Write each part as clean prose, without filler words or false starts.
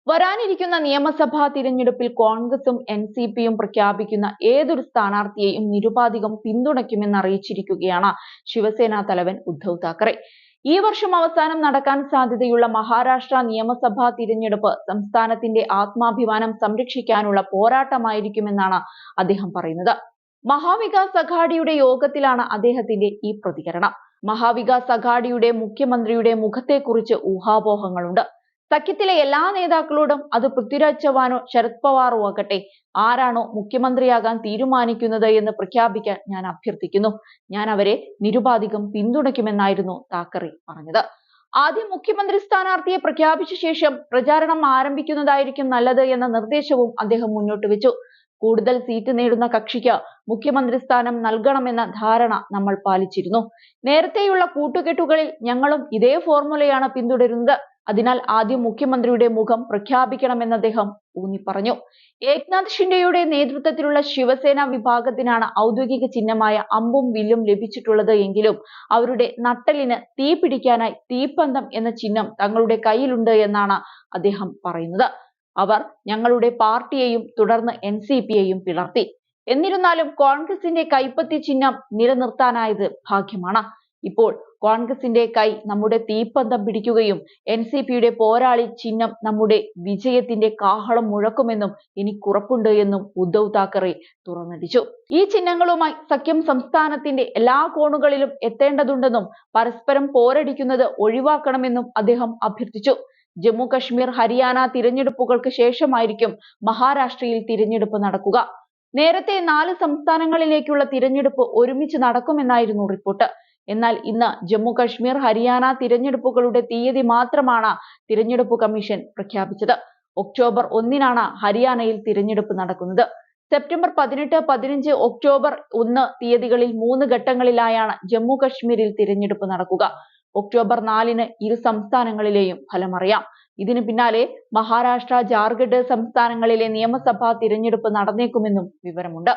വരാനിരിക്കുന്ന നിയമസഭാ തിരഞ്ഞെടുപ്പിൽ കോൺഗ്രസും എൻസിപിയും പ്രഖ്യാപിക്കുന്ന ഏതൊരു സ്ഥാനാർത്ഥിയെയും നിരുപാധികം പിന്തുണയ്ക്കുമെന്ന് അറിയിച്ചിരിക്കുകയാണ് ശിവസേന തലവൻ ഉദ്ധവ് താക്കറെ. ഈ വർഷം അവസാനം നടക്കാൻ സാധ്യതയുള്ള മഹാരാഷ്ട്ര നിയമസഭാ തിരഞ്ഞെടുപ്പ് സംസ്ഥാനത്തിന്റെ ആത്മാഭിമാനം സംരക്ഷിക്കാനുള്ള പോരാട്ടമായിരിക്കുമെന്നാണ് അദ്ദേഹം പറയുന്നത്. മഹാവികാസ് അഘാഡിയുടെ യോഗത്തിലാണ് അദ്ദേഹത്തിന്റെ ഈ പ്രതികരണം. മഹാവികാസ് അഘാഡിയുടെ മുഖ്യമന്ത്രിയുടെ മുഖത്തെക്കുറിച്ച് ഊഹാപോഹങ്ങളുണ്ട്. സഖ്യത്തിലെ എല്ലാ നേതാക്കളോടും, അത് പൃഥ്വിരാജ് ചവാനോ ശരത് പവാറോ ആകട്ടെ, ആരാണോ മുഖ്യമന്ത്രിയാകാൻ തീരുമാനിക്കുന്നത് എന്ന് പ്രഖ്യാപിക്കാൻ ഞാൻ അഭ്യർത്ഥിക്കുന്നു. ഞാൻ അവരെ നിരുപാധികം പിന്തുണയ്ക്കുമെന്നായിരുന്നു താക്കറെ പറഞ്ഞത്. ആദ്യം മുഖ്യമന്ത്രി സ്ഥാനാർത്ഥിയെ പ്രഖ്യാപിച്ച ശേഷം പ്രചാരണം ആരംഭിക്കുന്നതായിരിക്കും നല്ലത് എന്ന നിർദ്ദേശവും അദ്ദേഹം മുന്നോട്ട് വെച്ചു. കൂടുതൽ സീറ്റ് നേടുന്ന കക്ഷിക്ക് മുഖ്യമന്ത്രി സ്ഥാനം നൽകണമെന്ന ധാരണ നമ്മൾ പാലിച്ചിരുന്നു. നേരത്തെയുള്ള കൂട്ടുകെട്ടുകളിൽ ഞങ്ങളും ഇതേ ഫോർമുലയാണ് പിന്തുടരുന്നത്. അതിനാൽ ആദ്യം മുഖ്യമന്ത്രിയുടെ മുഖം പ്രഖ്യാപിക്കണമെന്ന് അദ്ദേഹം ഊന്നിപ്പറഞ്ഞു. ഏക്നാഥ് ഷിൻഡെയുടെ നേതൃത്വത്തിലുള്ള ശിവസേന വിഭാഗത്തിനാണ് ഔദ്യോഗിക ചിഹ്നമായ അമ്പും വില്ലും ലഭിച്ചിട്ടുള്ളത് എങ്കിലും അവരുടെ നട്ടെല്ലിന് തീ പിടിക്കാനായി തീപ്പന്തം എന്ന ചിഹ്നം തങ്ങളുടെ കയ്യിലുണ്ട് എന്നാണ് അദ്ദേഹം പറയുന്നത്. അവർ ഞങ്ങളുടെ പാർട്ടിയെയും തുടർന്ന് എൻസിപിയെയും പിളർത്തി. എന്നിരുന്നാലും കോൺഗ്രസിന്റെ കൈപ്പത്തി ചിഹ്നം നിലനിർത്താനായത് ഭാഗ്യമാണ്. ഇപ്പോൾ കോൺഗ്രസിന്റെ കൈ നമ്മുടെ തീപ്പന്തം പിടിക്കുകയും എൻസിപിയുടെ പോരാളി ചിഹ്നം നമ്മുടെ വിജയത്തിന്റെ കാഹളം മുഴക്കുമെന്നും എനിക്കുറപ്പുണ്ട് എന്നും ഉദ്ധവ് താക്കറെ തുറന്നടിച്ചു. ഈ ചിഹ്നങ്ങളുമായി സഖ്യം സംസ്ഥാനത്തിന്റെ എല്ലാ കോണുകളിലും എത്തേണ്ടതുണ്ടെന്നും പരസ്പരം പോരടിക്കുന്നത് ഒഴിവാക്കണമെന്നും അദ്ദേഹം അഭ്യർത്ഥിച്ചു. ജമ്മു കശ്മീർ, ഹരിയാന തിരഞ്ഞെടുപ്പുകൾക്ക് ശേഷമായിരിക്കും മഹാരാഷ്ട്രയിൽ തിരഞ്ഞെടുപ്പ് നടക്കുക. നേരത്തെ 4 സംസ്ഥാനങ്ങളിലേക്കുള്ള തിരഞ്ഞെടുപ്പ് ഒരുമിച്ച് നടക്കുമെന്നായിരുന്നു റിപ്പോർട്ട്. എന്നാൽ ഇന്ന് ജമ്മു കശ്മീർ, ഹരിയാന തിരഞ്ഞെടുപ്പുകളുടെ തീയതി മാത്രമാണ് തിരഞ്ഞെടുപ്പ് കമ്മീഷൻ പ്രഖ്യാപിച്ചത്. ഒക്ടോബർ 1-നാണ് ഹരിയാനയിൽ തിരഞ്ഞെടുപ്പ് നടക്കുന്നത്. സെപ്റ്റംബർ 18, 15, ഒക്ടോബർ 1 തീയതികളിൽ 3 ഘട്ടങ്ങളിലായാണ് ജമ്മു കശ്മീരിൽ തിരഞ്ഞെടുപ്പ് നടക്കുക. ഒക്ടോബർ 4-ന് ഇരു സംസ്ഥാനങ്ങളിലെയും ഫലമറിയാം. ഇതിനു പിന്നാലെ മഹാരാഷ്ട്ര, ജാർഖണ്ഡ് സംസ്ഥാനങ്ങളിലെ നിയമസഭാ തിരഞ്ഞെടുപ്പ് നടന്നേക്കുമെന്നും വിവരമുണ്ട്.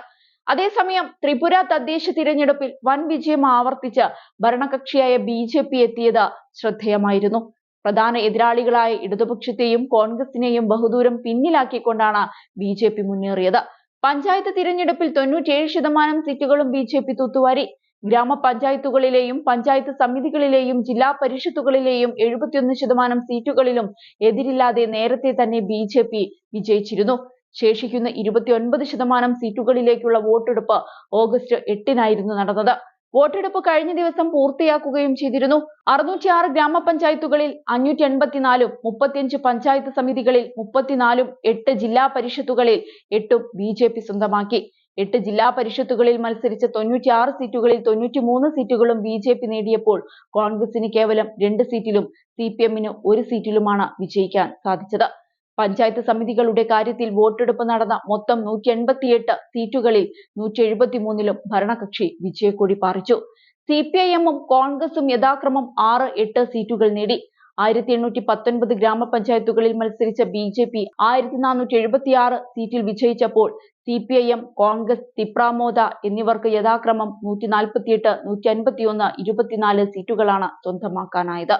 അതേസമയം ത്രിപുര തദ്ദേശ തിരഞ്ഞെടുപ്പിൽ വൻ വിജയം ആവർത്തിച്ച് ഭരണകക്ഷിയായ BJP എത്തിയത് ശ്രദ്ധേയമായിരുന്നു. പ്രധാന എതിരാളികളായ ഇടതുപക്ഷത്തെയും കോൺഗ്രസിനെയും ബഹുദൂരം പിന്നിലാക്കിക്കൊണ്ടാണ് BJP മുന്നേറിയത്. പഞ്ചായത്ത് തിരഞ്ഞെടുപ്പിൽ 97% സീറ്റുകളും BJP തൂത്തുവാരി. ഗ്രാമപഞ്ചായത്തുകളിലെയും പഞ്ചായത്ത് സമിതികളിലെയും ജില്ലാ പരിഷത്തുകളിലെയും 71% സീറ്റുകളിലും എതിരില്ലാതെ നേരത്തെ തന്നെ BJP വിജയിച്ചിരുന്നു. ശേഷിക്കുന്ന 29% സീറ്റുകളിലേക്കുള്ള വോട്ടെടുപ്പ് ഓഗസ്റ്റ് 8-നായിരുന്നു നടന്നത്. വോട്ടെടുപ്പ് കഴിഞ്ഞ ദിവസം പൂർത്തിയാക്കുകയും ചെയ്തിരുന്നു. 606 ഗ്രാമപഞ്ചായത്തുകളിൽ 584, 35 പഞ്ചായത്ത് സമിതികളിൽ 34, 8 ജില്ലാ പരിഷത്തുകളിൽ 8ഉം BJP സ്വന്തമാക്കി. 8 ജില്ലാ പരിഷത്തുകളിൽ മത്സരിച്ച 96 സീറ്റുകളിൽ 93 സീറ്റുകളും BJP നേടിയപ്പോൾ കോൺഗ്രസിന് കേവലം 2 സീറ്റിലും CPM-ന് 1 സീറ്റിലുമാണ് വിജയിക്കാൻ സാധിച്ചത്. പഞ്ചായത്ത് സമിതികളുടെ കാര്യത്തിൽ വോട്ടെടുപ്പ് നടന്ന മൊത്തം 188 സീറ്റുകളിൽ 173-ലും ഭരണകക്ഷി വിജയക്കൊടി പാറിച്ചു. CPIM-ഉം കോൺഗ്രസും യഥാക്രമം 6, 8 സീറ്റുകൾ നേടി. 1819 ഗ്രാമപഞ്ചായത്തുകളിൽ മത്സരിച്ച BJP 1476 സീറ്റിൽ വിജയിച്ചപ്പോൾ CPIM, കോൺഗ്രസ്, തിപ്രാമോദ എന്നിവർക്ക് യഥാക്രമം 148, 151, 24 സീറ്റുകളാണ് സ്വന്തമാക്കാനായത്.